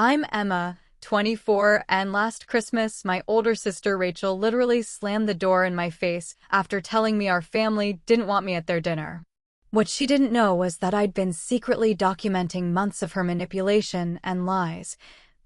I'm Emma, 24, and last Christmas, my older sister Rachel literally slammed the door in my face after telling me our family didn't want me at their dinner. What she didn't know was that I'd been secretly documenting months of her manipulation and lies,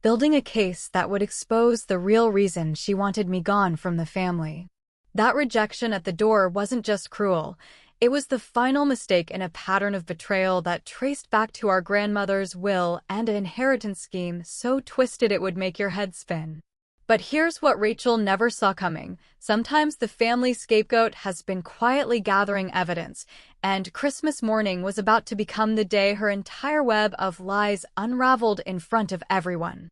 building a case that would expose the real reason she wanted me gone from the family. That rejection at the door wasn't just cruel. It was the final mistake in a pattern of betrayal that traced back to our grandmother's will and an inheritance scheme so twisted it would make your head spin. But here's what Rachel never saw coming. Sometimes the family scapegoat has been quietly gathering evidence, and Christmas morning was about to become the day her entire web of lies unraveled in front of everyone.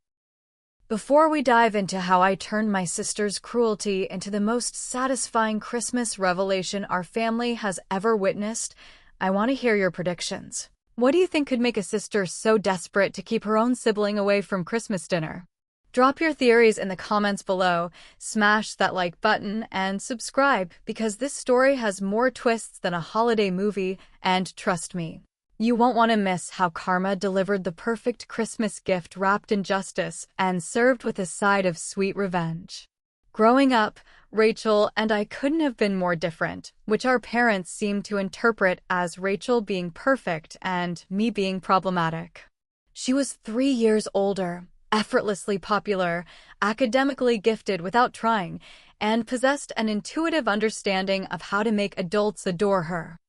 Before we dive into how I turned my sister's cruelty into the most satisfying Christmas revelation our family has ever witnessed, I want to hear your predictions. What do you think could make a sister so desperate to keep her own sibling away from Christmas dinner? Drop your theories in the comments below, smash that like button, and subscribe, because this story has more twists than a holiday movie, and trust me, you won't want to miss how karma delivered the perfect Christmas gift wrapped in justice and served with a side of sweet revenge. Growing up, Rachel and I couldn't have been more different, which our parents seemed to interpret as Rachel being perfect and me being problematic. She was 3 years older, effortlessly popular, academically gifted without trying, and possessed an intuitive understanding of how to make adults adore her.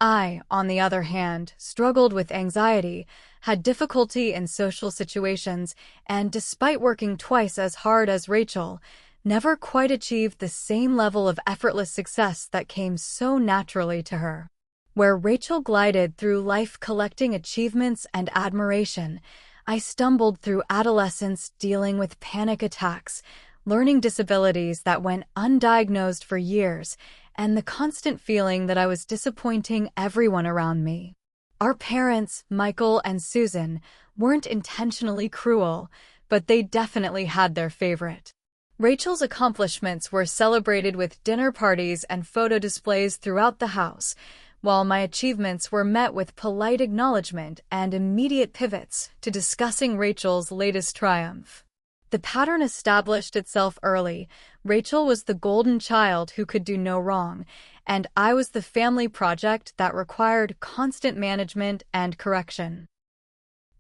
I, on the other hand, struggled with anxiety, had difficulty in social situations, and despite working twice as hard as Rachel, never quite achieved the same level of effortless success that came so naturally to her. Where Rachel glided through life collecting achievements and admiration, I stumbled through adolescence dealing with panic attacks, learning disabilities that went undiagnosed for years, and the constant feeling that I was disappointing everyone around me. Our parents, Michael and Susan, weren't intentionally cruel, but they definitely had their favorite. Rachel's accomplishments were celebrated with dinner parties and photo displays throughout the house, while my achievements were met with polite acknowledgement and immediate pivots to discussing Rachel's latest triumph. The pattern established itself early. Rachel was the golden child who could do no wrong, and I was the family project that required constant management and correction.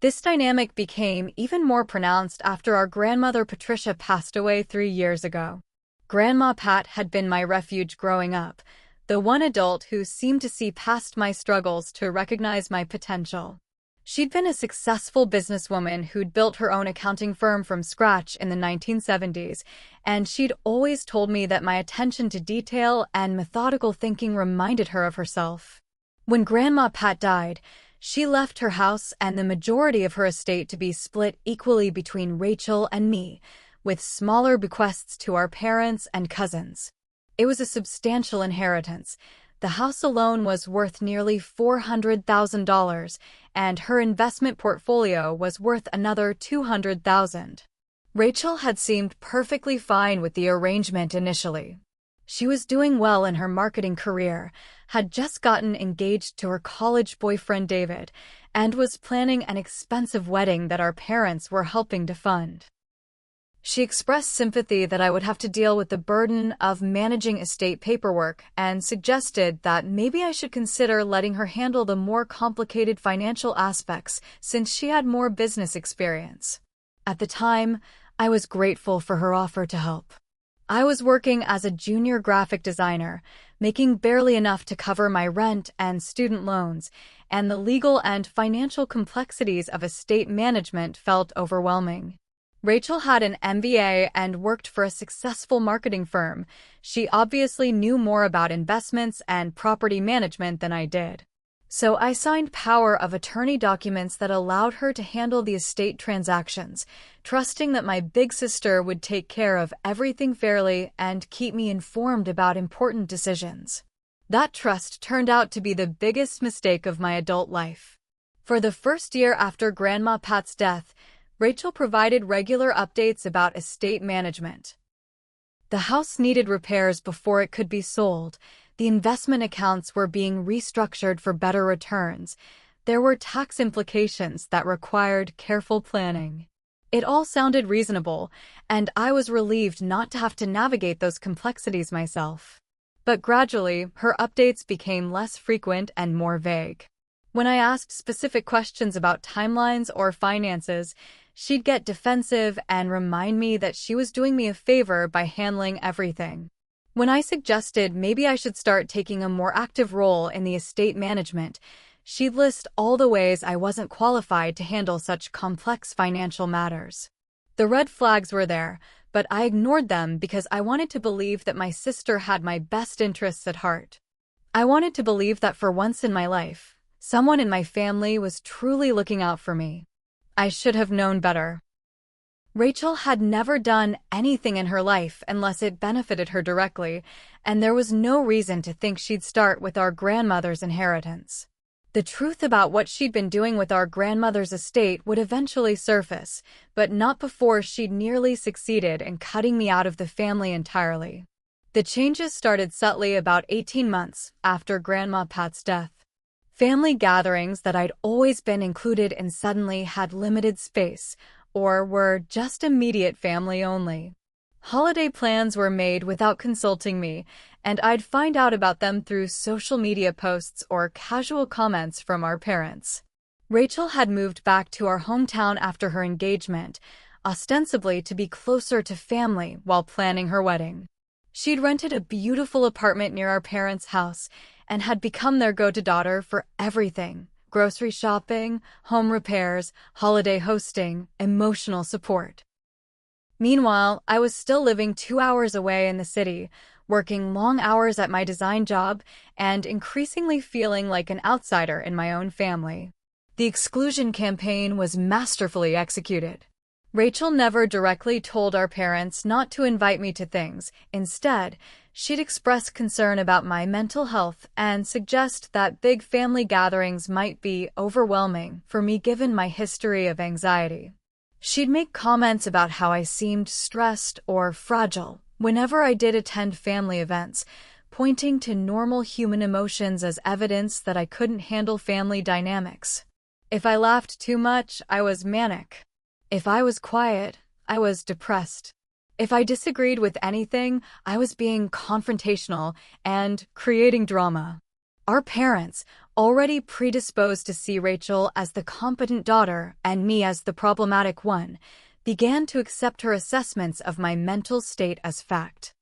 This dynamic became even more pronounced after our grandmother Patricia passed away 3 years ago. Grandma Pat had been my refuge growing up, the one adult who seemed to see past my struggles to recognize my potential. She'd been a successful businesswoman who'd built her own accounting firm from scratch in the 1970s, and she'd always told me that my attention to detail and methodical thinking reminded her of herself. When Grandma Pat died, she left her house and the majority of her estate to be split equally between Rachel and me, with smaller bequests to our parents and cousins. It was a substantial inheritance. The house alone was worth nearly $400,000, and her investment portfolio was worth another $200,000. Rachel had seemed perfectly fine with the arrangement initially. She was doing well in her marketing career, had just gotten engaged to her college boyfriend David, and was planning an expensive wedding that our parents were helping to fund. She expressed sympathy that I would have to deal with the burden of managing estate paperwork and suggested that maybe I should consider letting her handle the more complicated financial aspects since she had more business experience. At the time, I was grateful for her offer to help. I was working as a junior graphic designer, making barely enough to cover my rent and student loans, and the legal and financial complexities of estate management felt overwhelming. Rachel had an MBA and worked for a successful marketing firm. She obviously knew more about investments and property management than I did. So I signed power of attorney documents that allowed her to handle the estate transactions, trusting that my big sister would take care of everything fairly and keep me informed about important decisions. That trust turned out to be the biggest mistake of my adult life. For the first year after Grandma Pat's death, Rachel provided regular updates about estate management. The house needed repairs before it could be sold. The investment accounts were being restructured for better returns. There were tax implications that required careful planning. It all sounded reasonable, and I was relieved not to have to navigate those complexities myself. But gradually, her updates became less frequent and more vague. When I asked specific questions about timelines or finances, she'd get defensive and remind me that she was doing me a favor by handling everything. When I suggested maybe I should start taking a more active role in the estate management, she'd list all the ways I wasn't qualified to handle such complex financial matters. The red flags were there, but I ignored them because I wanted to believe that my sister had my best interests at heart. I wanted to believe that for once in my life, someone in my family was truly looking out for me. I should have known better. Rachel had never done anything in her life unless it benefited her directly, and there was no reason to think she'd start with our grandmother's inheritance. The truth about what she'd been doing with our grandmother's estate would eventually surface, but not before she'd nearly succeeded in cutting me out of the family entirely. The changes started subtly about 18 months after Grandma Pat's death. Family gatherings that I'd always been included in suddenly had limited space, or were just immediate family only. Holiday plans were made without consulting me, and I'd find out about them through social media posts or casual comments from our parents. Rachel had moved back to our hometown after her engagement, ostensibly to be closer to family while planning her wedding. She'd rented a beautiful apartment near our parents' house and had become their go-to daughter for everything: grocery shopping, home repairs, holiday hosting, emotional support. Meanwhile, I was still living 2 hours away in the city, working long hours at my design job, and increasingly feeling like an outsider in my own family. The exclusion campaign was masterfully executed. Rachel never directly told our parents not to invite me to things. Instead, she'd express concern about my mental health and suggest that big family gatherings might be overwhelming for me given my history of anxiety. She'd make comments about how I seemed stressed or fragile whenever I did attend family events, pointing to normal human emotions as evidence that I couldn't handle family dynamics. If I laughed too much, I was manic. If I was quiet, I was depressed. If I disagreed with anything, I was being confrontational and creating drama. Our parents, already predisposed to see Rachel as the competent daughter and me as the problematic one, began to accept her assessments of my mental state as fact.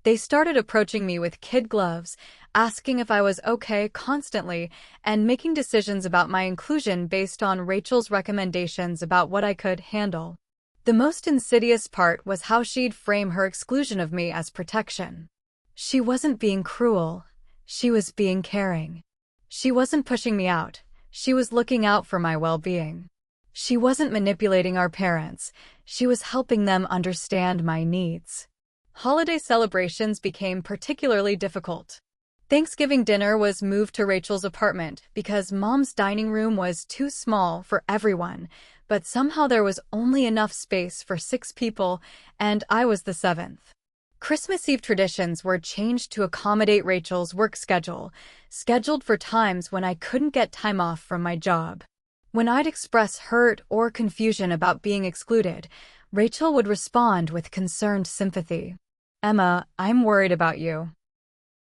They started approaching me with kid gloves, asking if I was okay constantly, and making decisions about my inclusion based on Rachel's recommendations about what I could handle. The most insidious part was how she'd frame her exclusion of me as protection. She wasn't being cruel. She was being caring. She wasn't pushing me out. She was looking out for my well-being. She wasn't manipulating our parents. She was helping them understand my needs. Holiday celebrations became particularly difficult. Thanksgiving dinner was moved to Rachel's apartment because Mom's dining room was too small for everyone, but somehow there was only enough space for 6 people, and I was the 7th. Christmas Eve traditions were changed to accommodate Rachel's work schedule, scheduled for times when I couldn't get time off from my job. When I'd express hurt or confusion about being excluded, Rachel would respond with concerned sympathy. "Emma, I'm worried about you.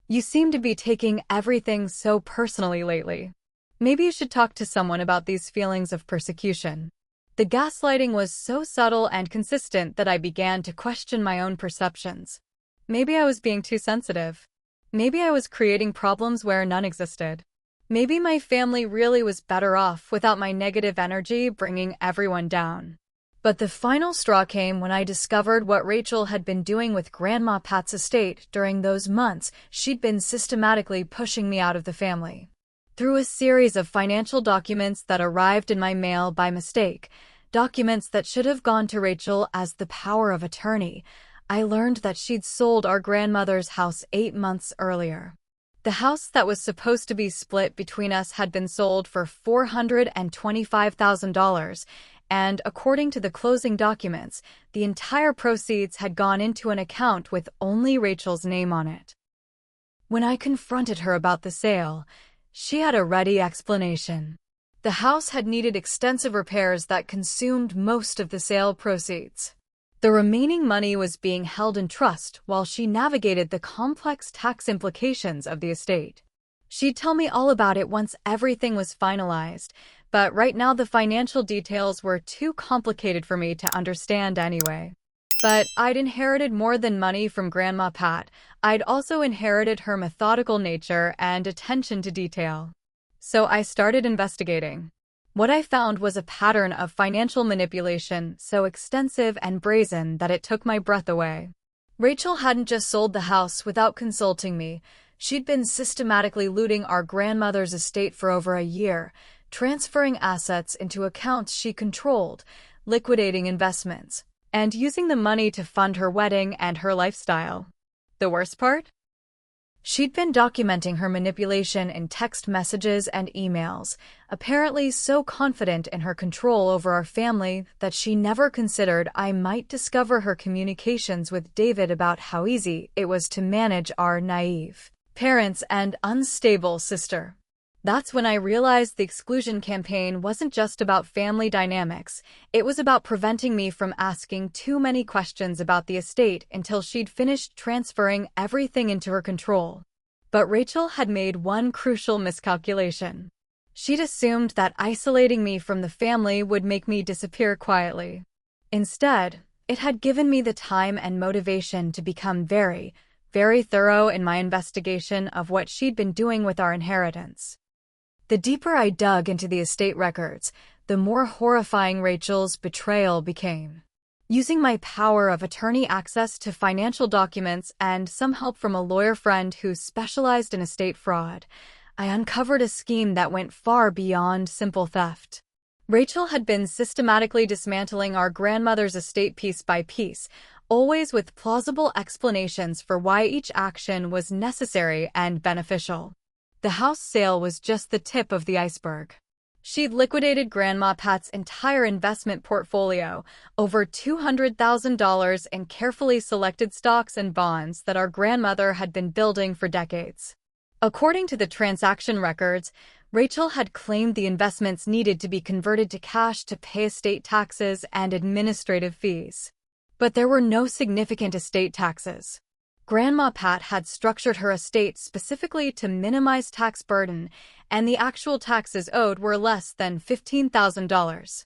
You seem to be taking everything so personally lately. Maybe you should talk to someone about these feelings of persecution." The gaslighting was so subtle and consistent that I began to question my own perceptions. Maybe I was being too sensitive. Maybe I was creating problems where none existed. Maybe my family really was better off without my negative energy bringing everyone down. But the final straw came when I discovered what Rachel had been doing with Grandma Pat's estate during those months she'd been systematically pushing me out of the family. Through a series of financial documents that arrived in my mail by mistake, documents that should have gone to Rachel as the power of attorney, I learned that she'd sold our grandmother's house 8 months earlier. The house that was supposed to be split between us had been sold for $425,000, and according to the closing documents, the entire proceeds had gone into an account with only Rachel's name on it. When I confronted her about the sale, she had a ready explanation. The house had needed extensive repairs that consumed most of the sale proceeds. The remaining money was being held in trust while she navigated the complex tax implications of the estate. She'd tell me all about it once everything was finalized, but right now the financial details were too complicated for me to understand anyway. But I'd inherited more than money from Grandma Pat. I'd also inherited her methodical nature and attention to detail. So I started investigating. What I found was a pattern of financial manipulation so extensive and brazen that it took my breath away. Rachel hadn't just sold the house without consulting me. She'd been systematically looting our grandmother's estate for over a year, transferring assets into accounts she controlled, liquidating investments, and using the money to fund her wedding and her lifestyle. The worst part? She'd been documenting her manipulation in text messages and emails, apparently so confident in her control over our family that she never considered I might discover her communications with David about how easy it was to manage our naive parents and unstable sister. That's when I realized the exclusion campaign wasn't just about family dynamics. It was about preventing me from asking too many questions about the estate until she'd finished transferring everything into her control. But Rachel had made one crucial miscalculation. She'd assumed that isolating me from the family would make me disappear quietly. Instead, it had given me the time and motivation to become very, very thorough in my investigation of what she'd been doing with our inheritance. The deeper I dug into the estate records, the more horrifying Rachel's betrayal became. Using my power of attorney access to financial documents and some help from a lawyer friend who specialized in estate fraud, I uncovered a scheme that went far beyond simple theft. Rachel had been systematically dismantling our grandmother's estate piece by piece, always with plausible explanations for why each action was necessary and beneficial. The house sale was just the tip of the iceberg. She'd liquidated Grandma Pat's entire investment portfolio, over $200,000 in carefully selected stocks and bonds that our grandmother had been building for decades. According to the transaction records, Rachel had claimed the investments needed to be converted to cash to pay estate taxes and administrative fees. But there were no significant estate taxes. Grandma Pat had structured her estate specifically to minimize tax burden, and the actual taxes owed were less than $15,000.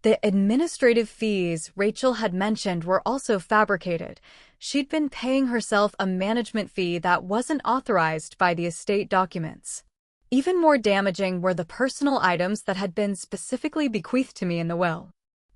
The administrative fees Rachel had mentioned were also fabricated. She'd been paying herself a management fee that wasn't authorized by the estate documents. Even more damaging were the personal items that had been specifically bequeathed to me in the will.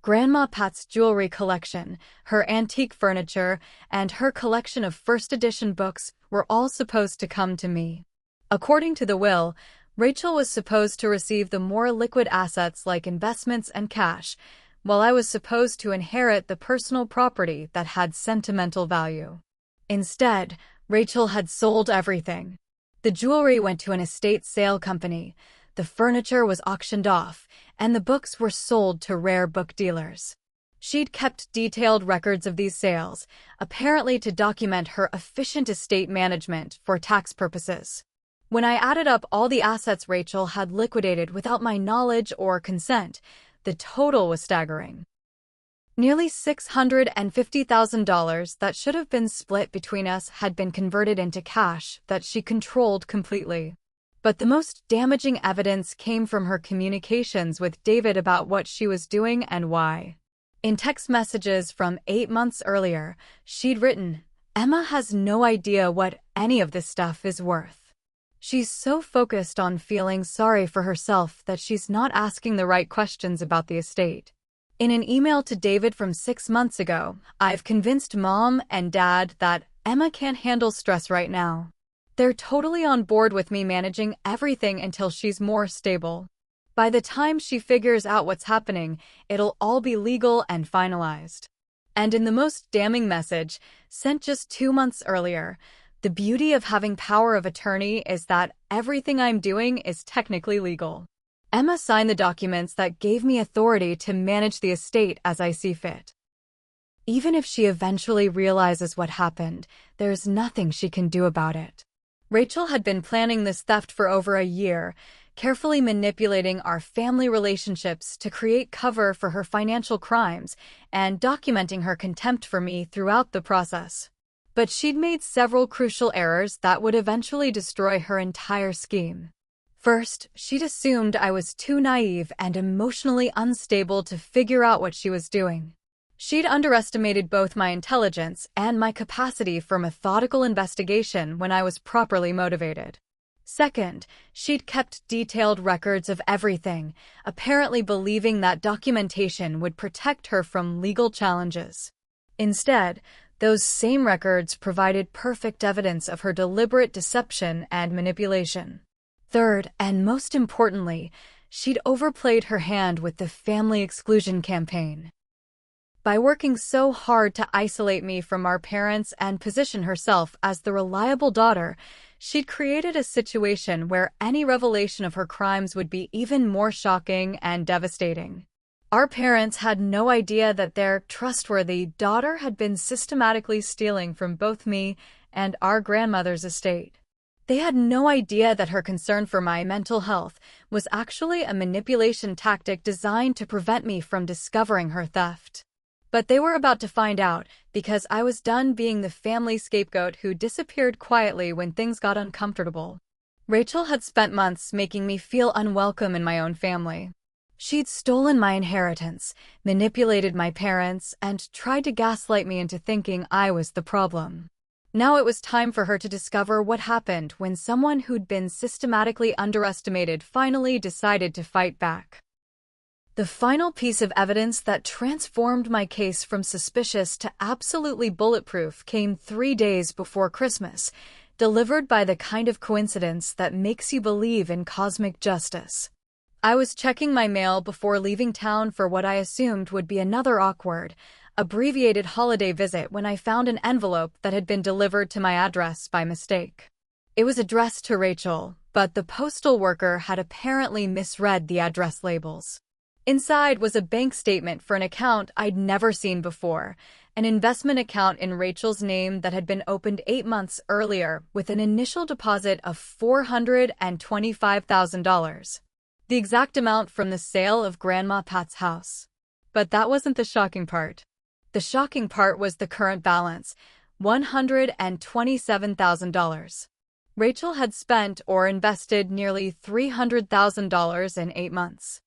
Grandma Pat's jewelry collection, her antique furniture, and her collection of first-edition books were all supposed to come to me. According to the will, Rachel was supposed to receive the more liquid assets like investments and cash, while I was supposed to inherit the personal property that had sentimental value. Instead, Rachel had sold everything. The jewelry went to an estate sale company, the furniture was auctioned off, and the books were sold to rare book dealers. She'd kept detailed records of these sales, apparently to document her efficient estate management for tax purposes. When I added up all the assets Rachel had liquidated without my knowledge or consent, the total was staggering. Nearly $650,000 that should have been split between us had been converted into cash that she controlled completely. But the most damaging evidence came from her communications with David about what she was doing and why. In text messages from 8 months earlier, she'd written, "Emma has no idea what any of this stuff is worth. She's so focused on feeling sorry for herself that she's not asking the right questions about the estate." In an email to David from 6 months ago, "I've convinced Mom and Dad that Emma can't handle stress right now. They're totally on board with me managing everything until she's more stable. By the time she figures out what's happening, it'll all be legal and finalized." And in the most damning message, sent just 2 months earlier, "The beauty of having power of attorney is that everything I'm doing is technically legal. Emma signed the documents that gave me authority to manage the estate as I see fit. Even if she eventually realizes what happened, there's nothing she can do about it." Rachel had been planning this theft for over a year, carefully manipulating our family relationships to create cover for her financial crimes and documenting her contempt for me throughout the process. But she'd made several crucial errors that would eventually destroy her entire scheme. First, she'd assumed I was too naive and emotionally unstable to figure out what she was doing. She'd underestimated both my intelligence and my capacity for methodical investigation when I was properly motivated. Second, she'd kept detailed records of everything, apparently believing that documentation would protect her from legal challenges. Instead, those same records provided perfect evidence of her deliberate deception and manipulation. Third, and most importantly, she'd overplayed her hand with the family exclusion campaign. By working so hard to isolate me from our parents and position herself as the reliable daughter, she'd created a situation where any revelation of her crimes would be even more shocking and devastating. Our parents had no idea that their trustworthy daughter had been systematically stealing from both me and our grandmother's estate. They had no idea that her concern for my mental health was actually a manipulation tactic designed to prevent me from discovering her theft. But they were about to find out, because I was done being the family scapegoat who disappeared quietly when things got uncomfortable. Rachel had spent months making me feel unwelcome in my own family. She'd stolen my inheritance, manipulated my parents, and tried to gaslight me into thinking I was the problem. Now it was time for her to discover what happened when someone who'd been systematically underestimated finally decided to fight back. The final piece of evidence that transformed my case from suspicious to absolutely bulletproof came 3 days before Christmas, delivered by the kind of coincidence that makes you believe in cosmic justice. I was checking my mail before leaving town for what I assumed would be another awkward, abbreviated holiday visit when I found an envelope that had been delivered to my address by mistake. It was addressed to Rachel, but the postal worker had apparently misread the address labels. Inside was a bank statement for an account I'd never seen before, an investment account in Rachel's name that had been opened 8 months earlier with an initial deposit of $425,000. The exact amount from the sale of Grandma Pat's house. But that wasn't the shocking part. The shocking part was the current balance, $127,000. Rachel had spent or invested nearly $300,000 in 8 months.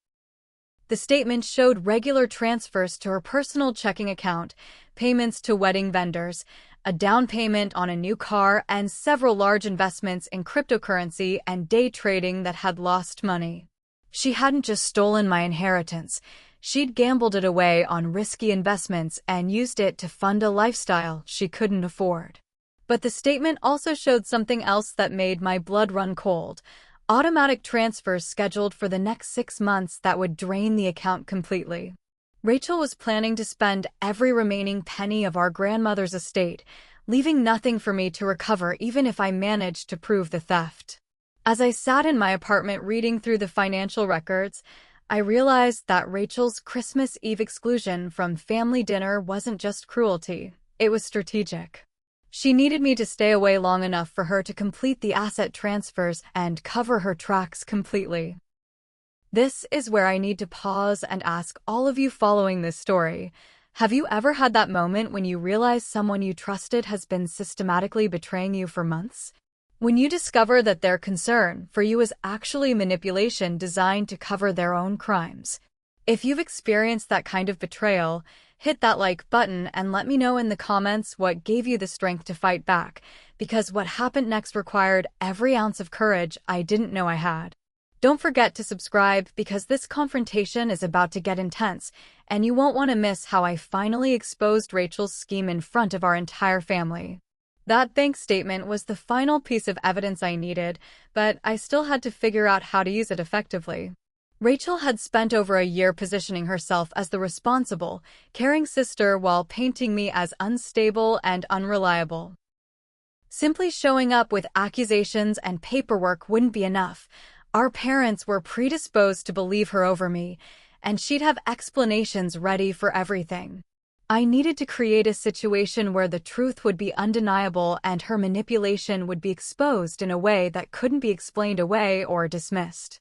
The statement showed regular transfers to her personal checking account, payments to wedding vendors, a down payment on a new car, and several large investments in cryptocurrency and day trading that had lost money. She hadn't just stolen my inheritance, she'd gambled it away on risky investments and used it to fund a lifestyle she couldn't afford. But the statement also showed something else that made my blood run cold. Automatic transfers scheduled for the next 6 months that would drain the account completely. Rachel was planning to spend every remaining penny of our grandmother's estate, leaving nothing for me to recover even if I managed to prove the theft. As I sat in my apartment reading through the financial records, I realized that Rachel's Christmas Eve exclusion from family dinner wasn't just cruelty, it was strategic. She needed me to stay away long enough for her to complete the asset transfers and cover her tracks completely. This is where I need to pause and ask all of you following this story, have you ever had that moment when you realize someone you trusted has been systematically betraying you for months? When you discover that their concern for you is actually manipulation designed to cover their own crimes. If you've experienced that kind of betrayal, hit that like button and let me know in the comments what gave you the strength to fight back, because what happened next required every ounce of courage I didn't know I had. Don't forget to subscribe because this confrontation is about to get intense, and you won't want to miss how I finally exposed Rachel's scheme in front of our entire family. That bank statement was the final piece of evidence I needed, but I still had to figure out how to use it effectively. Rachel had spent over a year positioning herself as the responsible, caring sister while painting me as unstable and unreliable. Simply showing up with accusations and paperwork wouldn't be enough. Our parents were predisposed to believe her over me, and she'd have explanations ready for everything. I needed to create a situation where the truth would be undeniable and her manipulation would be exposed in a way that couldn't be explained away or dismissed.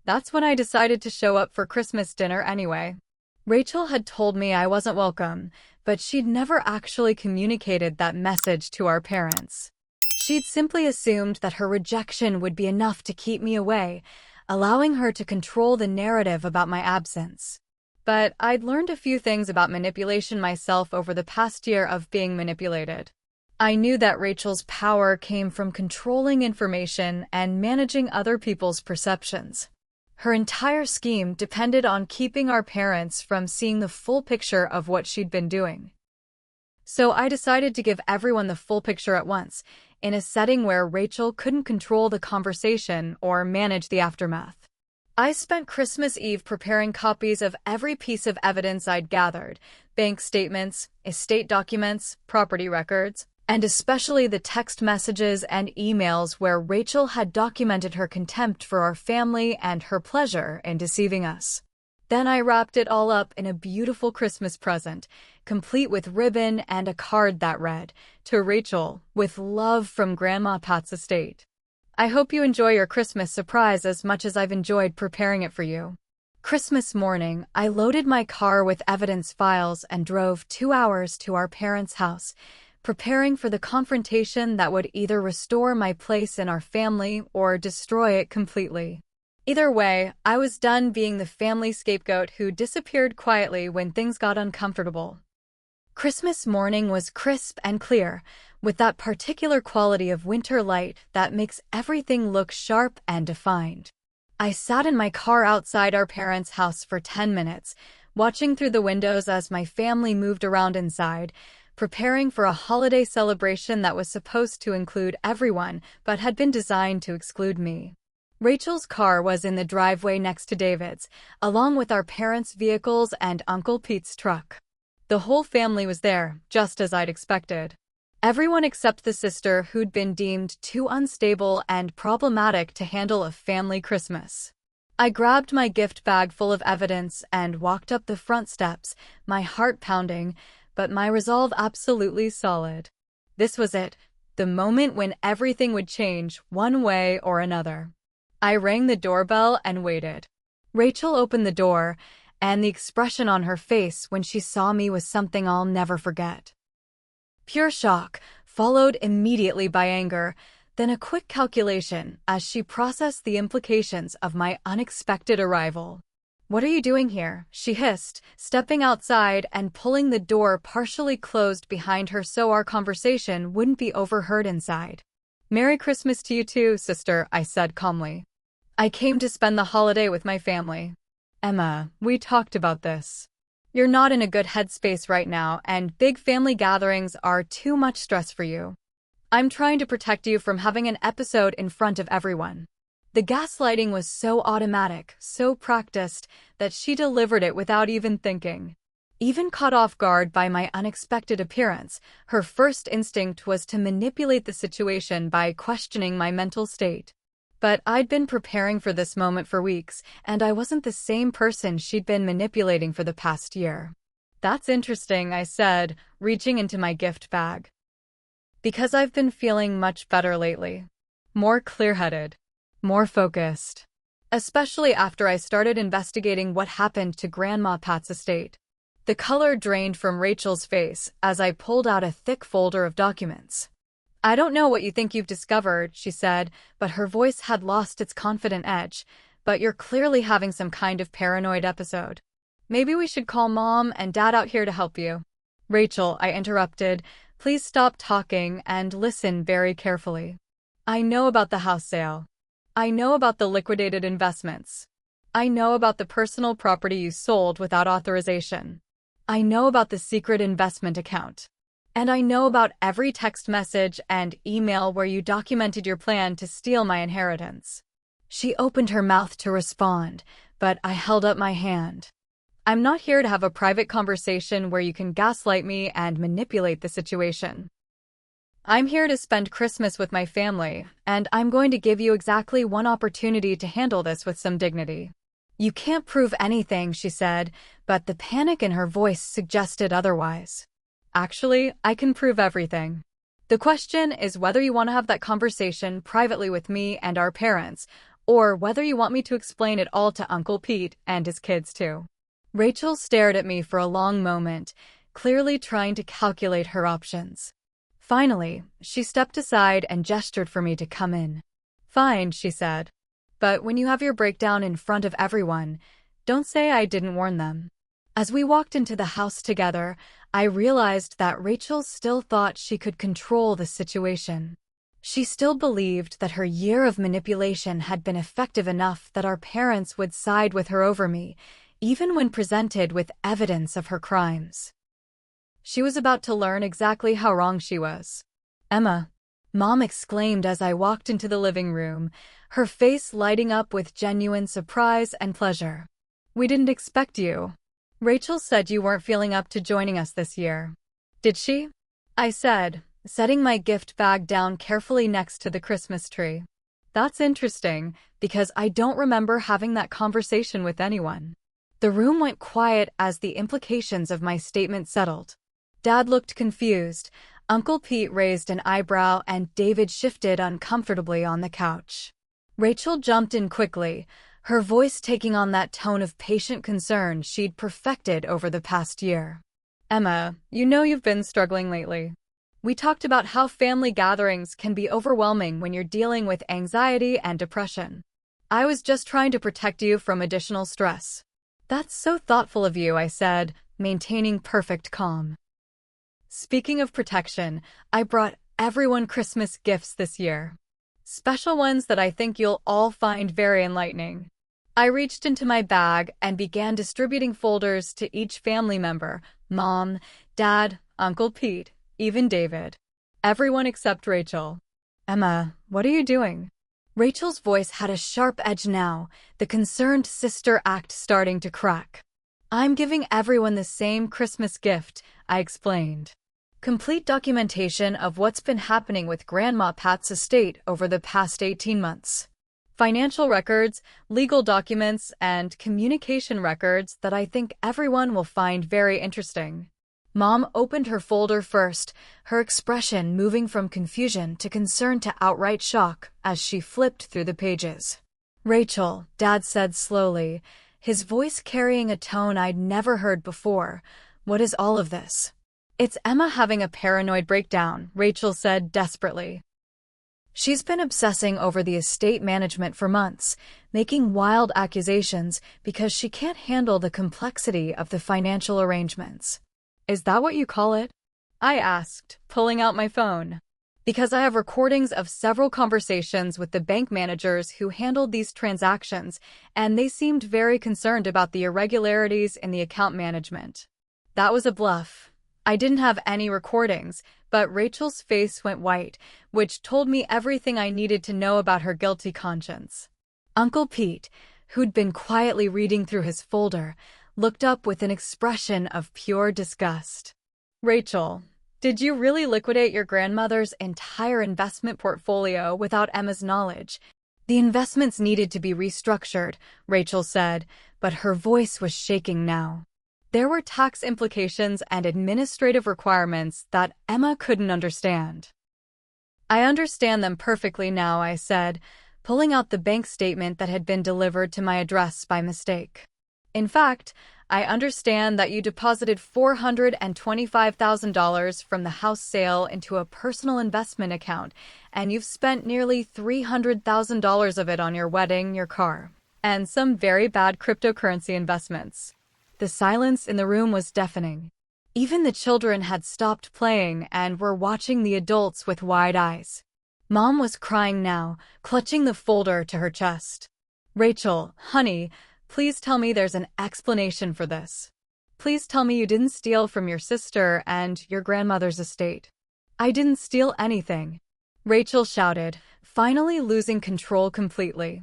That's when I decided to show up for Christmas dinner anyway. Rachel had told me I wasn't welcome, but she'd never actually communicated that message to our parents. She'd simply assumed that her rejection would be enough to keep me away, allowing her to control the narrative about my absence. But I'd learned a few things about manipulation myself over the past year of being manipulated. I knew that Rachel's power came from controlling information and managing other people's perceptions. Her entire scheme depended on keeping our parents from seeing the full picture of what she'd been doing. So I decided to give everyone the full picture at once, in a setting where Rachel couldn't control the conversation or manage the aftermath. I spent Christmas Eve preparing copies of every piece of evidence I'd gathered: bank statements, estate documents, property records, and especially the text messages and emails where Rachel had documented her contempt for our family and her pleasure in deceiving us. Then I wrapped it all up in a beautiful Christmas present, complete with ribbon and a card that read, "To Rachel, with love from Grandma Pat's estate." I hope you enjoy your Christmas surprise as much as I've enjoyed preparing it for you. Christmas morning, I loaded my car with evidence files and drove 2 hours to our parents' house, preparing for the confrontation that would either restore my place in our family or destroy it completely. Either way, I was done being the family scapegoat who disappeared quietly when things got uncomfortable. Christmas morning was crisp and clear, with that particular quality of winter light that makes everything look sharp and defined. I sat in my car outside our parents' house for 10 minutes, watching through the windows as my family moved around inside, preparing for a holiday celebration that was supposed to include everyone but had been designed to exclude me. Rachel's car was in the driveway next to David's, along with our parents' vehicles and Uncle Pete's truck. The whole family was there, just as I'd expected. Everyone except the sister who'd been deemed too unstable and problematic to handle a family Christmas. I grabbed my gift bag full of evidence and walked up the front steps, my heart pounding, but my resolve absolutely solid. This was it, the moment when everything would change, one way or another. I rang the doorbell and waited. Rachel opened the door, and the expression on her face when she saw me was something I'll never forget. Pure shock, followed immediately by anger, then a quick calculation as she processed the implications of my unexpected arrival. "What are you doing here?" she hissed, stepping outside and pulling the door partially closed behind her so our conversation wouldn't be overheard inside. "Merry Christmas to you too, sister," I said calmly. "I came to spend the holiday with my family. Emma, we talked about this. You're not in a good headspace right now, and big family gatherings are too much stress for you. I'm trying to protect you from having an episode in front of everyone." The gaslighting was so automatic, so practiced, that she delivered it without even thinking. Even caught off guard by my unexpected appearance, her first instinct was to manipulate the situation by questioning my mental state. But I'd been preparing for this moment for weeks, and I wasn't the same person she'd been manipulating for the past year. "That's interesting," I said, reaching into my gift bag. "Because I've been feeling much better lately. More clear-headed. More focused. Especially after I started investigating what happened to Grandma Pat's estate." The color drained from Rachel's face as I pulled out a thick folder of documents. "I don't know what you think you've discovered," she said, but her voice had lost its confident edge. "But you're clearly having some kind of paranoid episode. Maybe we should call Mom and Dad out here to help you." "Rachel," I interrupted, "please stop talking and listen very carefully. I know about the house sale. I know about the liquidated investments. I know about the personal property you sold without authorization. I know about the secret investment account. And I know about every text message and email where you documented your plan to steal my inheritance." She opened her mouth to respond, but I held up my hand. "I'm not here to have a private conversation where you can gaslight me and manipulate the situation. I'm here to spend Christmas with my family, and I'm going to give you exactly one opportunity to handle this with some dignity." "You can't prove anything," she said, but the panic in her voice suggested otherwise. "Actually, I can prove everything. The question is whether you want to have that conversation privately with me and our parents, or whether you want me to explain it all to Uncle Pete and his kids too. Rachel stared at me for a long moment, clearly trying to calculate her options. Finally, she stepped aside and gestured for me to come in. "Fine," she said. "But when you have your breakdown in front of everyone, don't say I didn't warn them." As we walked into the house together, I realized that Rachel still thought she could control the situation. She still believed that her year of manipulation had been effective enough that our parents would side with her over me, even when presented with evidence of her crimes. She was about to learn exactly how wrong she was. "Emma," Mom exclaimed as I walked into the living room, her face lighting up with genuine surprise and pleasure. "We didn't expect you. Rachel said you weren't feeling up to joining us this year. Did she?" I said, setting my gift bag down carefully next to the Christmas tree. "That's interesting, because I don't remember having that conversation with anyone." The room went quiet as the implications of my statement settled. Dad looked confused, Uncle Pete raised an eyebrow, and David shifted uncomfortably on the couch. Rachel jumped in quickly, her voice taking on that tone of patient concern she'd perfected over the past year. "Emma, you know you've been struggling lately. We talked about how family gatherings can be overwhelming when you're dealing with anxiety and depression. I was just trying to protect you from additional stress." "That's so thoughtful of you," I said, maintaining perfect calm. Speaking of protection, I brought everyone Christmas gifts this year. Special ones that I think you'll all find very enlightening. I reached into my bag and began distributing folders to each family member: Mom, Dad, Uncle Pete, even David. Everyone except Rachel. "Emma, what are you doing?" Rachel's voice had a sharp edge now, the concerned sister act starting to crack. "I'm giving everyone the same Christmas gift," I explained. "Complete documentation of what's been happening with Grandma Pat's estate over the past 18 months. Financial records, legal documents, and communication records that I think everyone will find very interesting." Mom opened her folder first, her expression moving from confusion to concern to outright shock as she flipped through the pages. "Rachel," Dad said slowly, his voice carrying a tone I'd never heard before, "what is all of this?" "It's Emma having a paranoid breakdown," Rachel said desperately. "She's been obsessing over the estate management for months, making wild accusations because she can't handle the complexity of the financial arrangements." "Is that what you call it?" I asked, pulling out my phone. "Because I have recordings of several conversations with the bank managers who handled these transactions, and they seemed very concerned about the irregularities in the account management." That was a bluff. I didn't have any recordings, but Rachel's face went white, which told me everything I needed to know about her guilty conscience. Uncle Pete, who'd been quietly reading through his folder, looked up with an expression of pure disgust. "Rachel, did you really liquidate your grandmother's entire investment portfolio without Emma's knowledge?" "The investments needed to be restructured," Rachel said, but her voice was shaking now. There were tax implications and administrative requirements that Emma couldn't understand. "I understand them perfectly now," I said, pulling out the bank statement that had been delivered to my address by mistake. "In fact, I understand that you deposited $425,000 from the house sale into a personal investment account, and you've spent nearly $300,000 of it on your wedding, your car, and some very bad cryptocurrency investments." The silence in the room was deafening. Even the children had stopped playing and were watching the adults with wide eyes. Mom was crying now, clutching the folder to her chest. "Rachel, honey, please tell me there's an explanation for this. Please tell me you didn't steal from your sister and your grandmother's estate." "I didn't steal anything," Rachel shouted, finally losing control completely.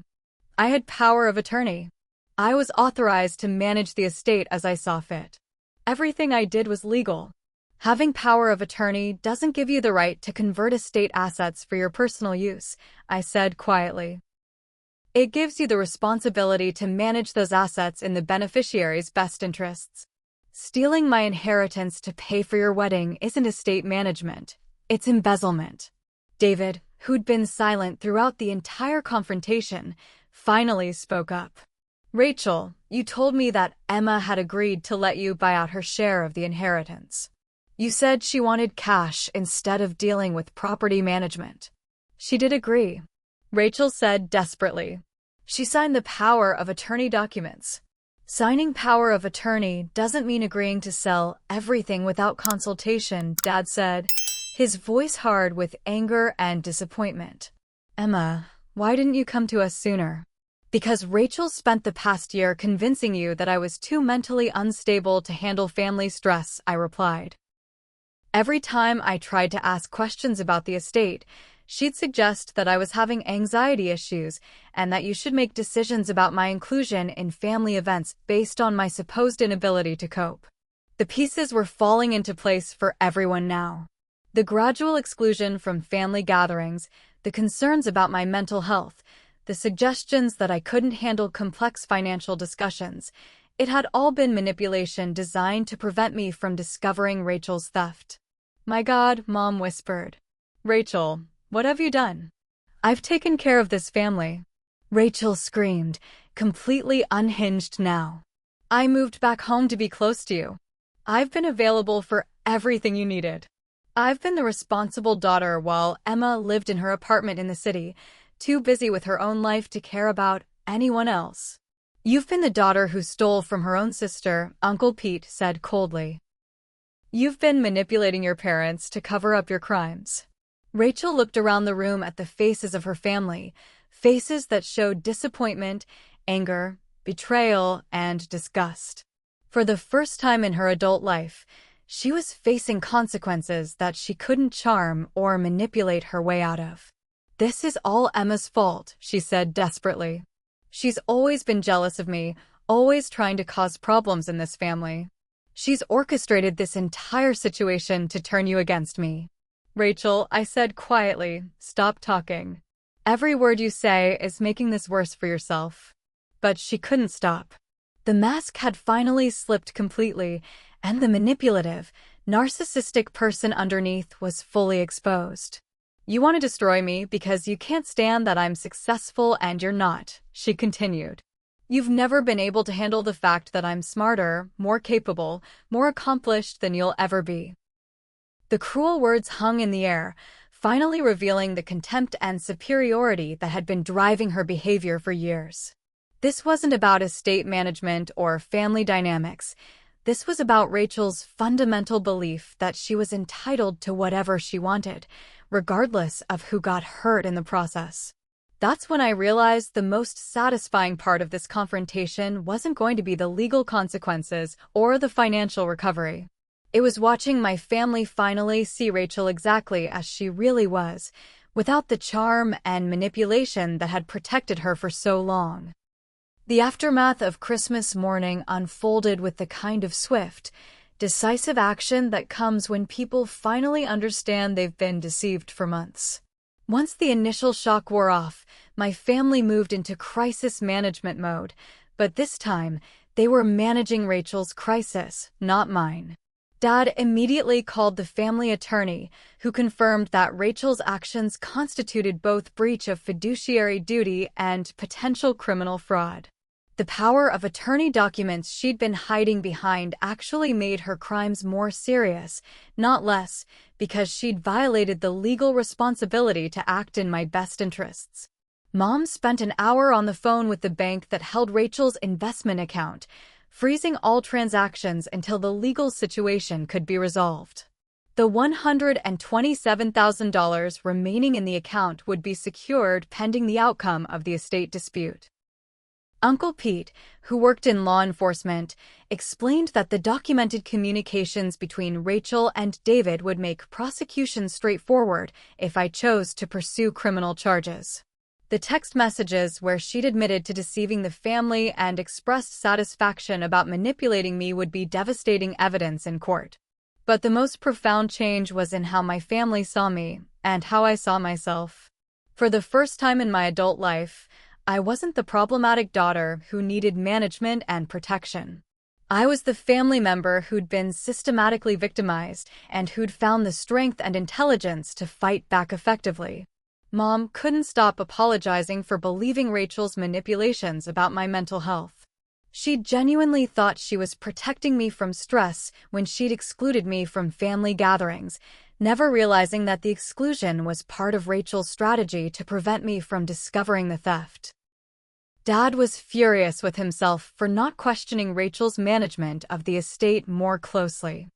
"I had power of attorney. I was authorized to manage the estate as I saw fit. Everything I did was legal. Having power of attorney doesn't give you the right to convert estate assets for your personal use," I said quietly. "It gives you the responsibility to manage those assets in the beneficiary's best interests. Stealing my inheritance to pay for your wedding isn't estate management. It's embezzlement." David, who'd been silent throughout the entire confrontation, finally spoke up. Rachel, you told me that Emma had agreed to let you buy out her share of the inheritance. You said she wanted cash instead of dealing with property management. She did agree, Rachel said desperately. She signed the power of attorney documents. Signing power of attorney doesn't mean agreeing to sell everything without consultation, Dad said, his voice hard with anger and disappointment. Emma, why didn't you come to us sooner? Because Rachel spent the past year convincing you that I was too mentally unstable to handle family stress, I replied. Every time I tried to ask questions about the estate, she'd suggest that I was having anxiety issues and that you should make decisions about my inclusion in family events based on my supposed inability to cope. The pieces were falling into place for everyone now. The gradual exclusion from family gatherings, the concerns about my mental health, the suggestions that I couldn't handle complex financial discussions, it had all been manipulation designed to prevent me from discovering Rachel's theft. My God, Mom whispered. Rachel, what have you done? I've taken care of this family. Rachel screamed, completely unhinged now. I moved back home to be close to you. I've been available for everything you needed. I've been the responsible daughter while Emma lived in her apartment in the city, too busy with her own life to care about anyone else. You've been the daughter who stole from her own sister, Uncle Pete said coldly. You've been manipulating your parents to cover up your crimes. Rachel looked around the room at the faces of her family, faces that showed disappointment, anger, betrayal, and disgust. For the first time in her adult life, she was facing consequences that she couldn't charm or manipulate her way out of. This is all Emma's fault, she said desperately. She's always been jealous of me, always trying to cause problems in this family. She's orchestrated this entire situation to turn you against me. Rachel, I said quietly, stop talking. Every word you say is making this worse for yourself. But she couldn't stop. The mask had finally slipped completely, and the manipulative, narcissistic person underneath was fully exposed. You want to destroy me because you can't stand that I'm successful and you're not, she continued. You've never been able to handle the fact that I'm smarter, more capable, more accomplished than you'll ever be. The cruel words hung in the air, finally revealing the contempt and superiority that had been driving her behavior for years. This wasn't about estate management or family dynamics. This was about Rachel's fundamental belief that she was entitled to whatever she wanted, regardless of who got hurt in the process. That's when I realized the most satisfying part of this confrontation wasn't going to be the legal consequences or the financial recovery. It was watching my family finally see Rachel exactly as she really was, without the charm and manipulation that had protected her for so long. The aftermath of Christmas morning unfolded with the kind of swift, decisive action that comes when people finally understand they've been deceived for months. Once the initial shock wore off, my family moved into crisis management mode, but this time, they were managing Rachel's crisis, not mine. Dad immediately called the family attorney, who confirmed that Rachel's actions constituted both breach of fiduciary duty and potential criminal fraud. The power of attorney documents she'd been hiding behind actually made her crimes more serious, not less, because she'd violated the legal responsibility to act in my best interests. Mom spent an hour on the phone with the bank that held Rachel's investment account, freezing all transactions until the legal situation could be resolved. The $127,000 remaining in the account would be secured pending the outcome of the estate dispute. Uncle Pete, who worked in law enforcement, explained that the documented communications between Rachel and David would make prosecution straightforward if I chose to pursue criminal charges. The text messages where she'd admitted to deceiving the family and expressed satisfaction about manipulating me would be devastating evidence in court. But the most profound change was in how my family saw me and how I saw myself. For the first time in my adult life, I wasn't the problematic daughter who needed management and protection. I was the family member who'd been systematically victimized and who'd found the strength and intelligence to fight back effectively. Mom couldn't stop apologizing for believing Rachel's manipulations about my mental health. She genuinely thought she was protecting me from stress when she'd excluded me from family gatherings, never realizing that the exclusion was part of Rachel's strategy to prevent me from discovering the theft. Dad was furious with himself for not questioning Rachel's management of the estate more closely.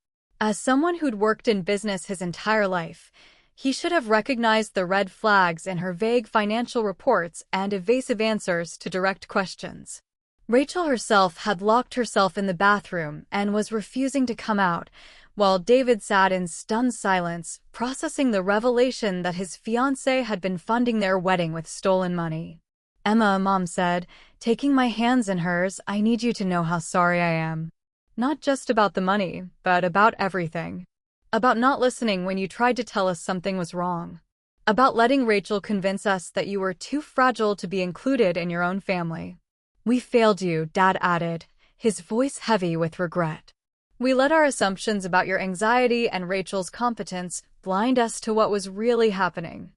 As someone who'd worked in business his entire life, he should have recognized the red flags in her vague financial reports and evasive answers to direct questions. Rachel herself had locked herself in the bathroom and was refusing to come out, while David sat in stunned silence, processing the revelation that his fiancée had been funding their wedding with stolen money. "Emma," Mom said, taking my hands in hers, "I need you to know how sorry I am. Not just about the money, but about everything. About not listening when you tried to tell us something was wrong. About letting Rachel convince us that you were too fragile to be included in your own family. We failed you," Dad added, his voice heavy with regret. "We let our assumptions about your anxiety and Rachel's competence blind us to what was really happening.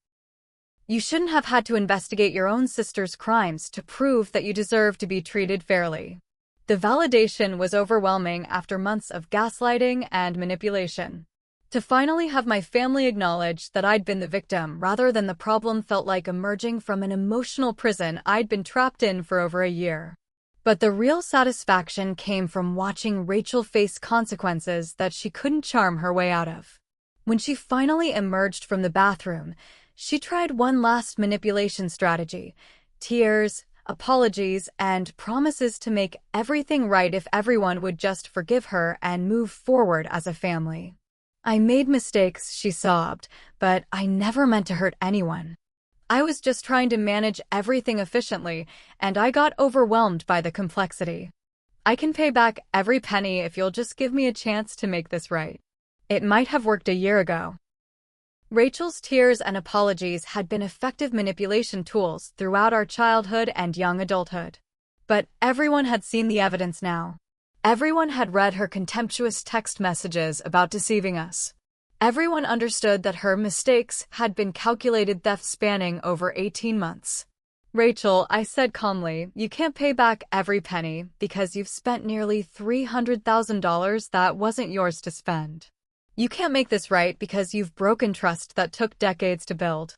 You shouldn't have had to investigate your own sister's crimes to prove that you deserve to be treated fairly." The validation was overwhelming after months of gaslighting and manipulation. To finally have my family acknowledge that I'd been the victim rather than the problem felt like emerging from an emotional prison I'd been trapped in for over a year. But the real satisfaction came from watching Rachel face consequences that she couldn't charm her way out of. When she finally emerged from the bathroom, she tried one last manipulation strategy: tears, apologies, and promises to make everything right if everyone would just forgive her and move forward as a family. "I made mistakes," she sobbed, "but I never meant to hurt anyone. I was just trying to manage everything efficiently, and I got overwhelmed by the complexity. I can pay back every penny if you'll just give me a chance to make this right. It might have worked a year ago." Rachel's tears and apologies had been effective manipulation tools throughout our childhood and young adulthood. But everyone had seen the evidence now. Everyone had read her contemptuous text messages about deceiving us. Everyone understood that her mistakes had been calculated theft spanning over 18 months. "Rachel," I said calmly, "you can't pay back every penny because you've spent nearly $300,000 that wasn't yours to spend. You can't make this right because you've broken trust that took decades to build.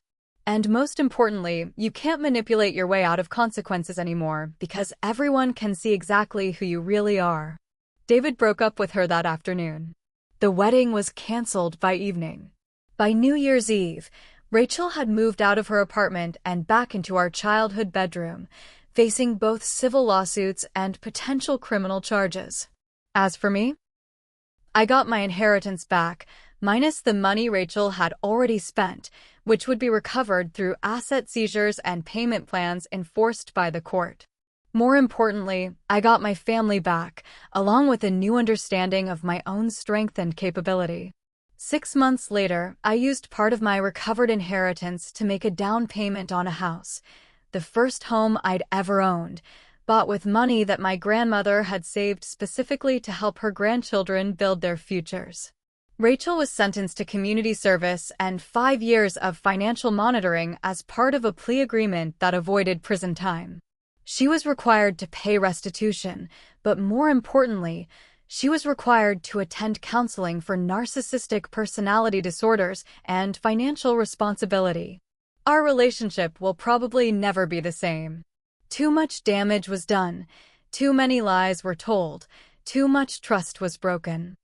And most importantly, you can't manipulate your way out of consequences anymore because everyone can see exactly who you really are." David broke up with her that afternoon. The wedding was canceled by evening. By New Year's Eve, Rachel had moved out of her apartment and back into our childhood bedroom, facing both civil lawsuits and potential criminal charges. As for me, I got my inheritance back, minus the money Rachel had already spent, which would be recovered through asset seizures and payment plans enforced by the court. More importantly, I got my family back, along with a new understanding of my own strength and capability. 6 months later, I used part of my recovered inheritance to make a down payment on a house, the first home I'd ever owned, bought with money that my grandmother had saved specifically to help her grandchildren build their futures. Rachel was sentenced to community service and 5 years of financial monitoring as part of a plea agreement that avoided prison time. She was required to pay restitution, but more importantly, she was required to attend counseling for narcissistic personality disorders and financial responsibility. Our relationship will probably never be the same. Too much damage was done, too many lies were told, too much trust was broken.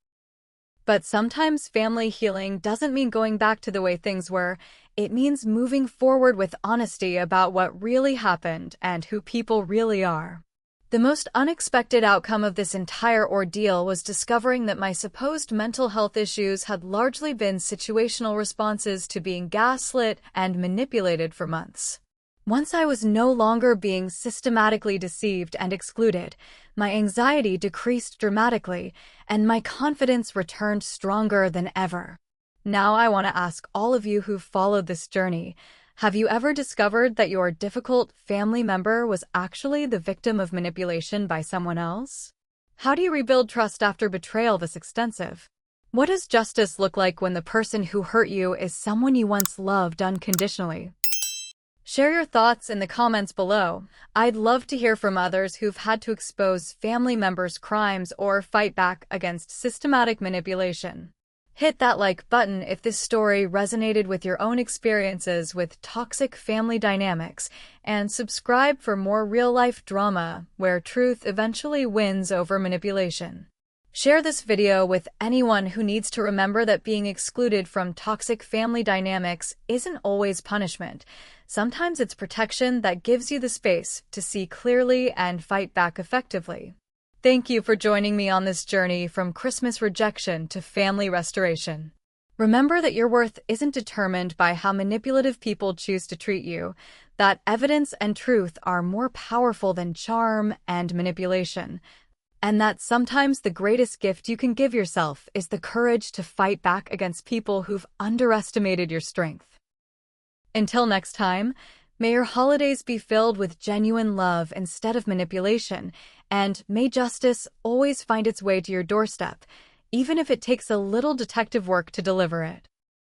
But sometimes family healing doesn't mean going back to the way things were. It means moving forward with honesty about what really happened and who people really are. The most unexpected outcome of this entire ordeal was discovering that my supposed mental health issues had largely been situational responses to being gaslit and manipulated for months. Once I was no longer being systematically deceived and excluded, my anxiety decreased dramatically, and my confidence returned stronger than ever. Now I want to ask all of you who've followed this journey, have you ever discovered that your difficult family member was actually the victim of manipulation by someone else? How do you rebuild trust after betrayal this extensive? What does justice look like when the person who hurt you is someone you once loved unconditionally? Share your thoughts in the comments below. I'd love to hear from others who've had to expose family members' crimes or fight back against systematic manipulation. Hit that like button if this story resonated with your own experiences with toxic family dynamics, and subscribe for more real-life drama where truth eventually wins over manipulation. Share this video with anyone who needs to remember that being excluded from toxic family dynamics isn't always punishment. Sometimes it's protection that gives you the space to see clearly and fight back effectively. Thank you for joining me on this journey from Christmas rejection to family restoration. Remember that your worth isn't determined by how manipulative people choose to treat you, that evidence and truth are more powerful than charm and manipulation, and that sometimes the greatest gift you can give yourself is the courage to fight back against people who've underestimated your strength. Until next time, may your holidays be filled with genuine love instead of manipulation, and may justice always find its way to your doorstep, even if it takes a little detective work to deliver it.